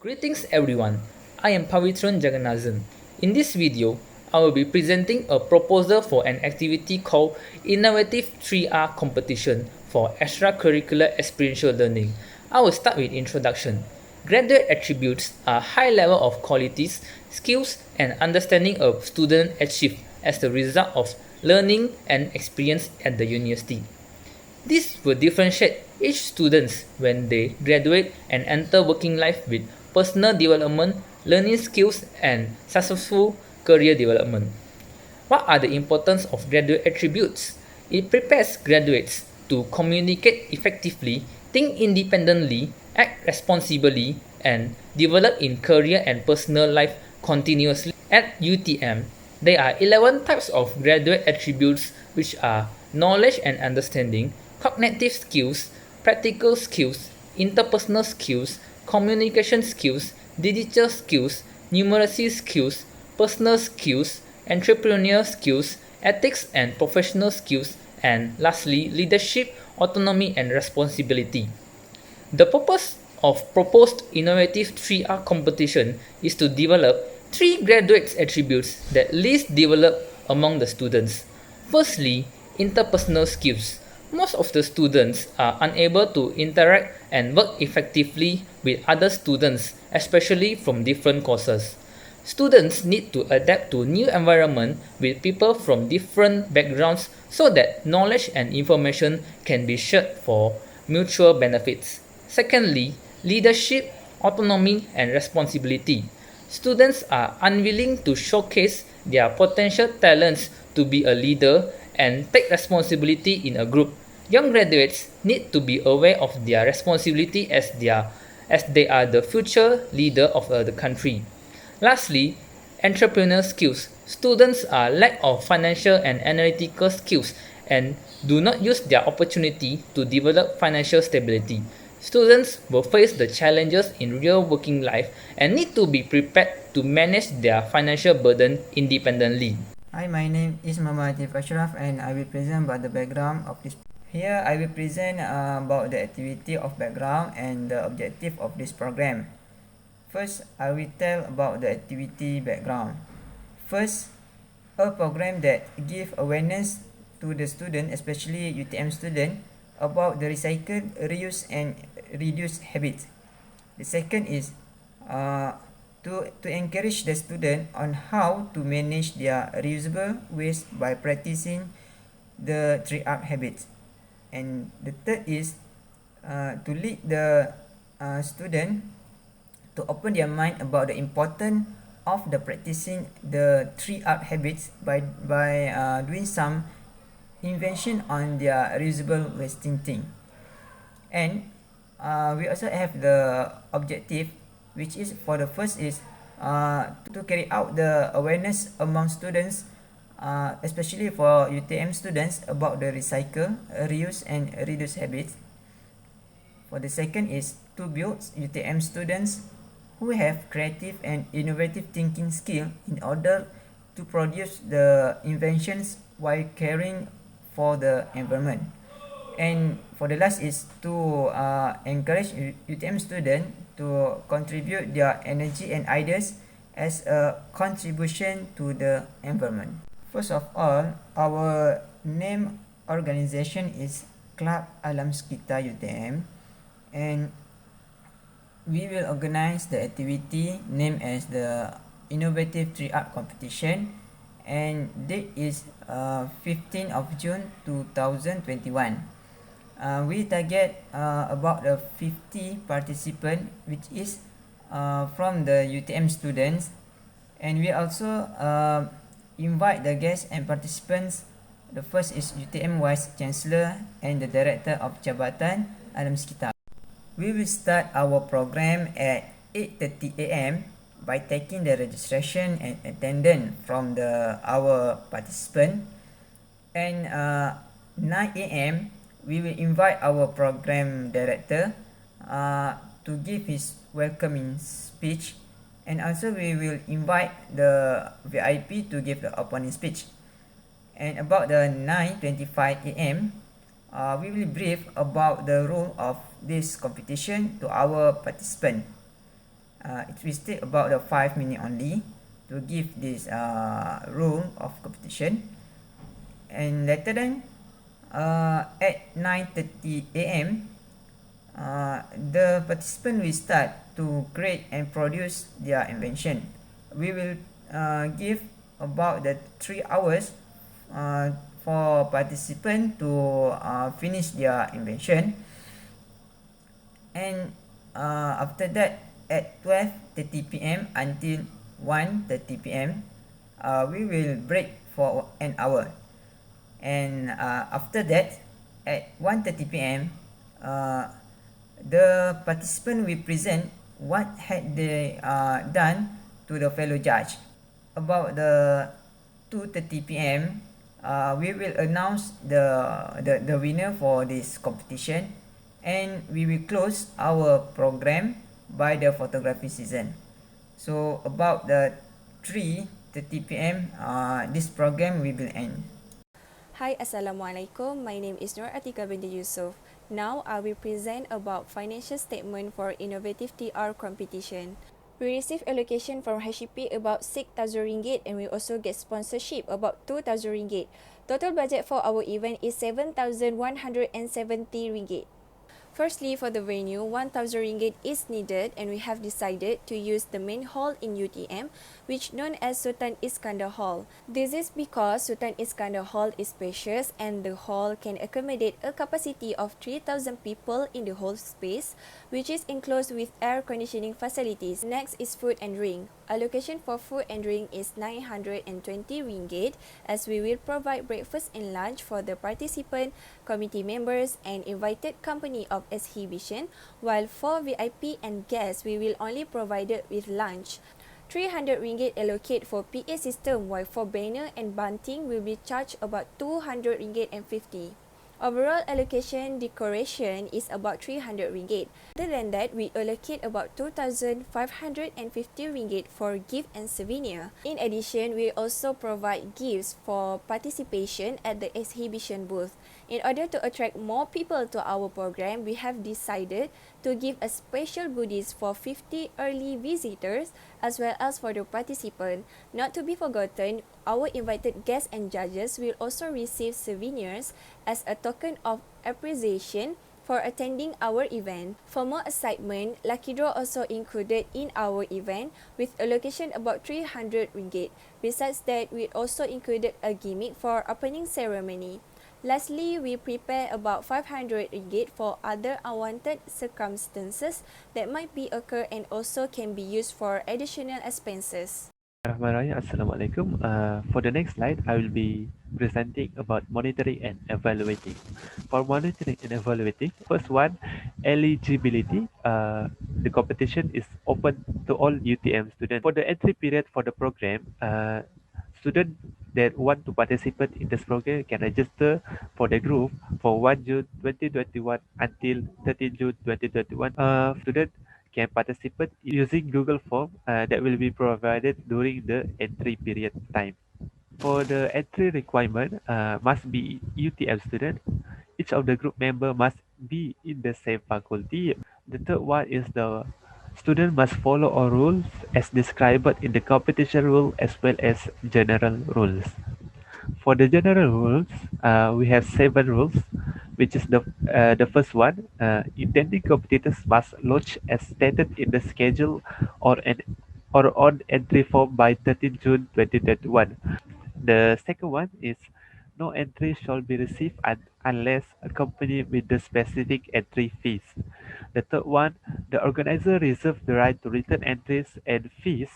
Greetings everyone, I am Pavitran Jagannathan. In this video, I will be presenting a proposal for an activity called Innovative 3R Competition for Extracurricular Experiential Learning. I will start with introduction. Graduate attributes are high level of qualities, skills, and understanding a student achieve as the result of learning and experience at the university. This will differentiate each student when they graduate and enter working life with personal development, learning skills, and successful career development. What are the importance of graduate attributes? It prepares graduates to communicate effectively, think independently, act responsibly, and develop in career and personal life continuously. At UTM, there are 11 types of graduate attributes which are knowledge and understanding, cognitive skills, practical skills, interpersonal skills, communication skills, digital skills, numeracy skills, personal skills, entrepreneurial skills, ethics and professional skills, and lastly, leadership, autonomy, and responsibility. The purpose of proposed innovative 3R competition is to develop three graduates attributes that least developed among the students. Firstly, interpersonal skills. Most of the students are unable to interact and work effectively with other students, especially from different courses. Students need to adapt to new environment with people from different backgrounds so that knowledge and information can be shared for mutual benefits. Secondly, leadership, autonomy, and responsibility. Students are unwilling to showcase their potential talents to be a leader and take responsibility in a group. Young graduates need to be aware of their responsibility as they are the future leader of the country. Lastly, entrepreneurial skills. Students are lack of financial and analytical skills and do not use their opportunity to develop financial stability. Students will face the challenges in real working life and need to be prepared to manage their financial burden independently. Hi, my name is Innvovative and I will present about the background of this. Here I will present about the activity of background and the objective of this program. First, I will tell about the activity background. First, a program that give awareness to the student, especially UTM student, about the recycle, reuse and reduce habits. The second is to encourage the student on how to manage their reusable waste by practicing the 3R habits. And the third is to lead the student to open their mind about the importance of the practicing the 3R habits by doing some invention on their reusable wasting thing. And we also have the objective, which is for the first is to carry out the awareness among students, especially for UTM students, about the recycle, reuse and reduce habits. For the second is to build UTM students who have creative and innovative thinking skill in order to produce the inventions while caring for the environment. And for the last is to encourage UTM students to contribute their energy and ideas as a contribution to the environment. First of all, our name organization is Club Alam Sekitar UTM, and we will organize the activity named as the Innovative 3R Competition, and date is 15th of June 2021. We target about 50 participants, which is from the UTM students, and we also invite the guests and participants. The first is UTM Vice Chancellor and the Director of Jabatan Alam Sekitar. We will start our program at 8:30 a.m. by taking the registration and attendance from our participant, and 9 a.m. we will invite our program director to give his welcoming speech, and also we will invite the VIP to give the opening speech. And about the 9:25 a.m. We will brief about the rule of this competition to our participant. It will take about the 5 minutes only to give this rule of competition. And later then, at 9:30 a.m., the participant will start to create and produce their invention. We will give about the 3 hours for participant to finish their invention. And after that, at 12:30 p.m. until 1:30 p.m., we will break for an hour. And after that, at 1:30 p.m., the participant will present what had they done to the fellow judge. About the 2:30 p.m., we will announce the winner for this competition, and we will close our program by the photography season. So about the 3:30 p.m., this program will end. Hi, Assalamualaikum. My name is Nur Atika binti Yusuf. Now I will present about financial statement for Innovative TR competition. We receive allocation from HPP about 6,000 ringgit and we also get sponsorship about 2,000 ringgit. Total budget for our event is 7,170 ringgit. Firstly, for the venue, 1,000 ringgit is needed and we have decided to use the main hall in UTM, which known as Sultan Iskandar Hall. This is because Sultan Iskandar Hall is spacious and the hall can accommodate a capacity of 3,000 people in the whole space, which is enclosed with air conditioning facilities. Next is food and drink. Allocation for food and drink is 920 ringgit as we will provide breakfast and lunch for the participant, committee members and invited company of exhibition, while for VIP and guests we will only provide it with lunch. 300 ringgit allocate for PA system, while for banner and bunting will be charged about 200 ringgit and 50. Overall allocation decoration is about 300 ringgit. Other than that, we allocate about 2,550 ringgit for gift and souvenir. In addition, we also provide gifts for participation at the exhibition booth. In order to attract more people to our program, we have decided to give a special goodies for 50 early visitors as well as for the participant. Not to be forgotten, our invited guests and judges will also receive souvenirs as a token of appreciation for attending our event. For more excitement, Lucky Draw also included in our event with allocation about 300 ringgit. Besides that, we also included a gimmick for opening ceremony. Lastly, we prepare about 500 ringgit for other unwanted circumstances that might be occur and also can be used for additional expenses. Bismillahirrahmanirrahim. Assalamualaikum. For the next slide, I will be presenting about monitoring and evaluating. For monitoring and evaluating, first one, eligibility. The competition is open to all UTM students. For the entry period for the program, students that want to participate in this program can register for the group for 1 June 2021 until 30 June 2021. Students can participate using Google Form that will be provided during the entry period time. For the entry requirement, must be UTM student. Each of the group member must be in the same faculty. The third one is the student must follow all rules as described in the competition rule as well as general rules. For the general rules, we have 7 rules, which is the first one. Intending competitors must lodge as stated in the schedule or an or on entry form by 13 June 2021. The second one is no entry shall be received unless accompanied with the specific entry fees. The third one, the organizer reserves the right to return entries and fees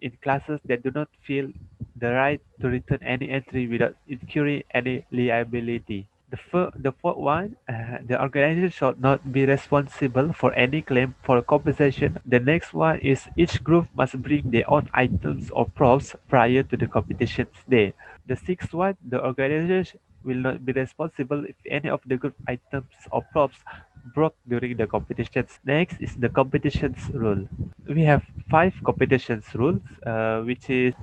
in classes that do not feel the right to return any entry without incurring any liability. The fourth one, the organizer shall not be responsible for any claim for compensation. The next one is each group must bring their own items or props prior to the competition's day. The sixth one, the organizer will not be responsible if any of the group items or props broke during the competitions. Next is the competitions rule. We have 5 competitions rules, which is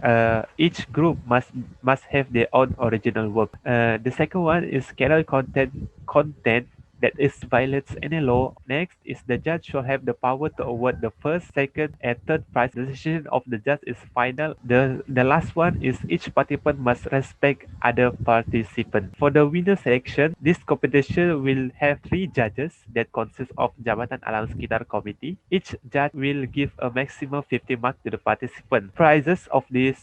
each group must have their own original work. The second one is cannot content that is violates any law. Next is the judge shall have the power to award the first, second, and third prize. The decision of the judge is final. The last one is each participant must respect other participant. For the winner selection, this competition will have three judges that consist of Jabatan Alam Sekitar Committee. Each judge will give a maximum 50 marks to the participant. Prizes of this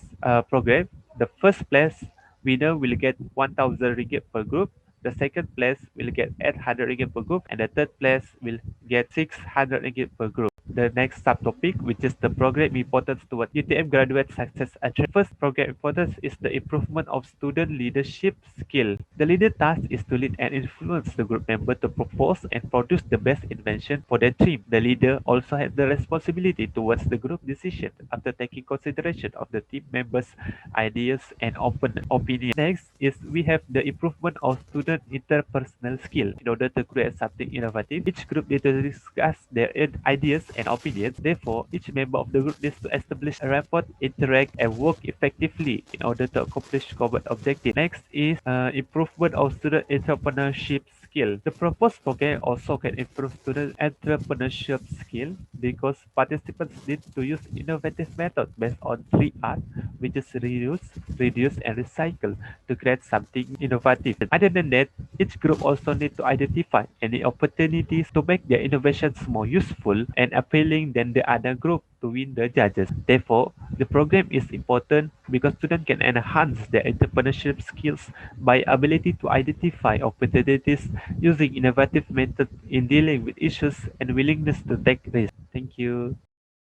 program: the first place winner will get 1,000 ringgit per group. The second place will get 800 ringgit per group, and the third place will get 600 ringgit per group. The next subtopic, which is the program importance toward UTM graduate success achievement. First program importance is the improvement of student leadership skill. The leader task is to lead and influence the group member to propose and produce the best invention for their team. The leader also has the responsibility towards the group decision after taking consideration of the team members' ideas and open opinion. Next is we have the improvement of student interpersonal skill. In order to create something innovative, each group needs to discuss their ideas and opinions. Therefore, each member of the group needs to establish a rapport, interact, and work effectively in order to accomplish common objective. Next is improvement of student entrepreneurship skill. The proposed program also can improve student entrepreneurship skill because participants need to use innovative methods based on 3R, which is reduce, and recycle to create something innovative. Other than that, each group also need to identify any opportunities to make their innovations more useful and appealing than the other group to win the judges. Therefore, the program is important because students can enhance their entrepreneurship skills by ability to identify opportunities using innovative methods in dealing with issues and willingness to take risks. Thank you.